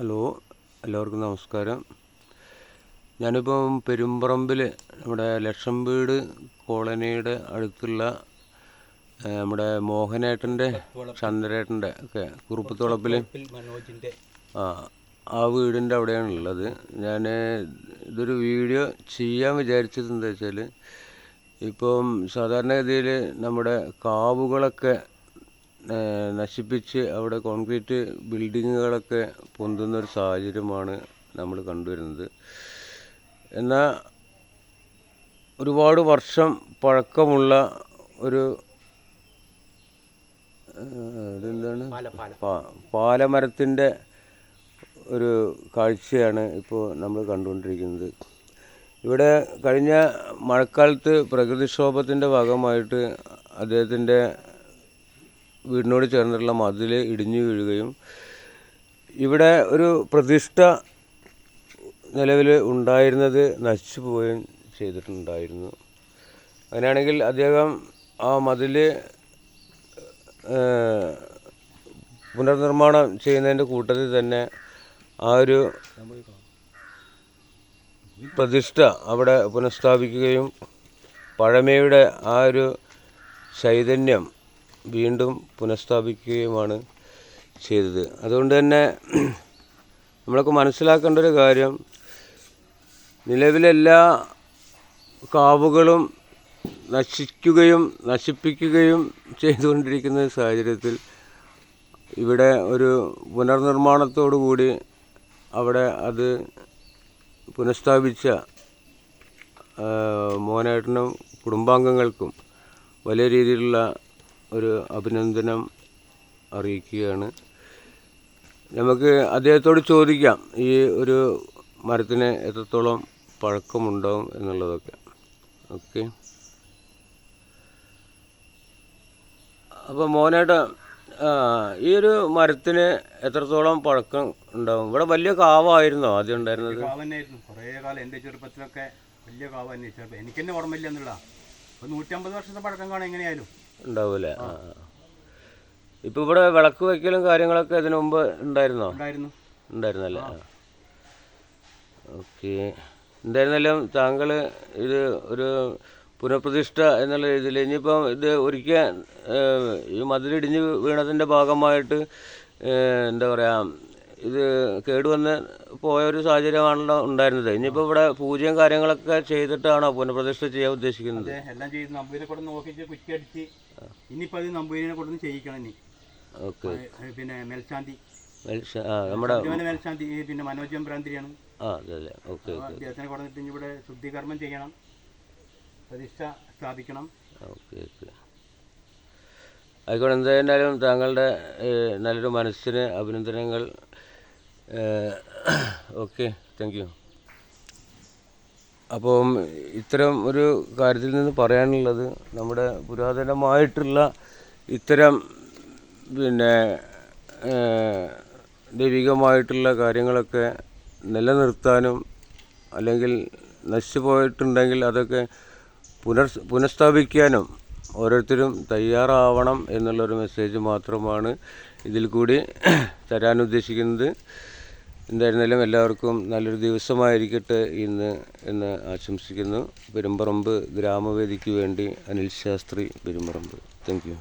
Hello, എല്ലാവർക്കും നമസ്കാരം. ഞാനിപ്പം പെരുമ്പറമ്പിൽ നമ്മുടെ ലക്ഷം വീട് കോളനിയുടെ അടുത്തുള്ള നമ്മുടെ മോഹനേട്ടൻ്റെ ചന്ദ്രേട്ടൻ്റെ ഒക്കെ കുറുപ്പത്തുളപ്പിൽ ആ വീടിൻ്റെ അവിടെയാണുള്ളത്. ഞാൻ ഇതൊരു വീഡിയോ ചെയ്യാൻ വിചാരിച്ചത് എന്താ വെച്ചാൽ, ഇപ്പം സാധാരണഗതിയിൽ നമ്മുടെ കാവുകളൊക്കെ നശിപ്പിച്ച് അവിടെ കോൺക്രീറ്റ് ബിൽഡിങ്ങുകളൊക്കെ പൊന്തുന്നൊരു സാഹചര്യമാണ് നമ്മൾ കണ്ടുവരുന്നത്. എന്നാൽ ഒരുപാട് വർഷം പഴക്കമുള്ള ഒരു ഇതെന്താണ് പാലമരത്തിൻ്റെ ഒരു കാഴ്ചയാണ് ഇപ്പോൾ നമ്മൾ കണ്ടുകൊണ്ടിരിക്കുന്നത്. ഇവിടെ കഴിഞ്ഞ മഴക്കാലത്ത് പ്രകൃതിക്ഷോഭത്തിൻ്റെ ഭാഗമായിട്ട് അദ്ദേഹത്തിൻ്റെ വീടിനോട് ചേർന്നിട്ടുള്ള മതിൽ ഇടിഞ്ഞു വീഴുകയും ഇവിടെ ഒരു പ്രതിഷ്ഠ നിലവിൽ ഉണ്ടായിരുന്നത് നശിച്ചു പോവുകയും ചെയ്തിട്ടുണ്ടായിരുന്നു. അങ്ങനെയാണെങ്കിൽ അദ്ദേഹം ആ മതിൽ പുനർനിർമ്മാണം ചെയ്യുന്നതിൻ്റെ കൂട്ടത്തിൽ തന്നെ ആ ഒരു പ്രതിഷ്ഠ അവിടെ പുനഃസ്ഥാപിക്കുകയും പഴമയുടെ ആ ഒരു ചൈതന്യം വീണ്ടും പുനഃസ്ഥാപിക്കുകയുമാണ് ചെയ്തത്. അതുകൊണ്ട് തന്നെ നമ്മളൊക്കെ മനസ്സിലാക്കേണ്ട ഒരു കാര്യം, നിലവിലെല്ലാ കാവുകളും നശിപ്പിക്കുകയും ചെയ്തുകൊണ്ടിരിക്കുന്ന സാഹചര്യത്തിൽ ഇവിടെ ഒരു പുനർനിർമ്മാണത്തോടു കൂടി അവിടെ അത് പുനഃസ്ഥാപിച്ച മോഹനേട്ടനും കുടുംബാംഗങ്ങൾക്കും വലിയ രീതിയിലുള്ള ഒരു അഭിനന്ദനം അറിയിക്കുകയാണ്. നമുക്ക് അദ്ദേഹത്തോട് ചോദിക്കാം ഈ ഒരു മരത്തിന് എത്രത്തോളം പഴക്കമുണ്ടാവും എന്നുള്ളതൊക്കെ. ഓക്കെ, അപ്പോൾ മോഹനേട്ടാ, ഈ ഒരു മരത്തിന് എത്രത്തോളം പഴക്കം ഉണ്ടാവും? ഇവിടെ വലിയ കാവായിരുന്നോ ആദ്യം ഉണ്ടായിരുന്നത്? കാവന്നായിരുന്നു കുറേ കാലം. എൻ്റെ ചെറുപ്പത്തിലൊക്കെ വലിയ കാവ് തന്നെ. എനിക്ക് തന്നെ ഓർമ്മയില്ല എന്നുള്ള 150 വർഷത്തെ പഴക്കം കാണാൻ എങ്ങനെയായാലും ഉണ്ടാവൂലേ? ഇപ്പോൾ ഇവിടെ വിളക്ക് വയ്ക്കലും കാര്യങ്ങളൊക്കെ ഇതിനു മുമ്പ് ഉണ്ടായിരുന്നല്ലേ? ഓക്കെ. എന്തായിരുന്നാലും താങ്കൾ ഇത് ഒരു പുനഃപ്രതിഷ്ഠ എന്നുള്ള രീതിയിൽ ഇനിയിപ്പം ഇത് ഒരിക്കൽ ഈ മതിലിടിഞ്ഞ് വീണതിൻ്റെ ഭാഗമായിട്ട് എന്താ പറയുക, ഇത് കേടുവന്ന് പോയൊരു സാഹചര്യമാണല്ലോ ഉണ്ടായിരുന്നത്. ഇനിയിപ്പോൾ ഇവിടെ പൂജയും കാര്യങ്ങളൊക്കെ ചെയ്തിട്ടാണോ പുനഃപ്രതിഷ്ഠ ചെയ്യാൻ ഉദ്ദേശിക്കുന്നത്? എല്ലാം ചെയ്ത് നമ്പൂരിനെ കൊണ്ട് നോക്കിച്ച് കുറ്റിയടിച്ച് ഇനിയിപ്പോൾ അത് നമ്പൂരിനെ കൊണ്ടൊന്ന് ചെയ്യിക്കണം. ഇനി ഓക്കെ. പിന്നെ മേൽശാന്തി നമ്മുടെ മേൽശാന്തി പിന്നെ മനോജ് ഭ്രാന്തിരിയാണ്. അതെ. ഓക്കെ. അദ്ദേഹത്തിനെ കൊണ്ടിട്ട് ഇവിടെ ശുദ്ധീകരണം ചെയ്യണം, പ്രതിഷ്ഠ സ്ഥാപിക്കണം. ഓക്കെ. ആയിക്കോട്ടെ. എന്തായാലും താങ്കളുടെ നല്ലൊരു മനസ്സിന് അഭിനന്ദനങ്ങൾ. Okay, thank you. അപ്പം ഇത്തരം ഒരു കാര്യത്തിൽ നിന്ന് പറയാനുള്ളത്, നമ്മുടെ പുരാതനമായിട്ടുള്ള ഇത്തരം പിന്നെ ദൈവികമായിട്ടുള്ള കാര്യങ്ങളൊക്കെ നിലനിർത്താനും അല്ലെങ്കിൽ നശിച്ചു പോയിട്ടുണ്ടെങ്കിൽ അതൊക്കെ പുനഃസ്ഥാപിക്കാനും ഓരോരുത്തരും തയ്യാറാവണം എന്നുള്ളൊരു മെസ്സേജ് മാത്രമാണ് ഇതിൽ കൂടി തരാൻ ഉദ്ദേശിക്കുന്നത്. എന്തായിരുന്നാലും എല്ലാവർക്കും നല്ലൊരു ദിവസമായിരിക്കട്ടെ എന്ന് ആശംസിക്കുന്നു. പെരുമ്പറമ്പ് ഗ്രാമവേദിക്ക് വേണ്ടി അനിൽ ശാസ്ത്രി, പെരുമ്പറമ്പ്. Thank U.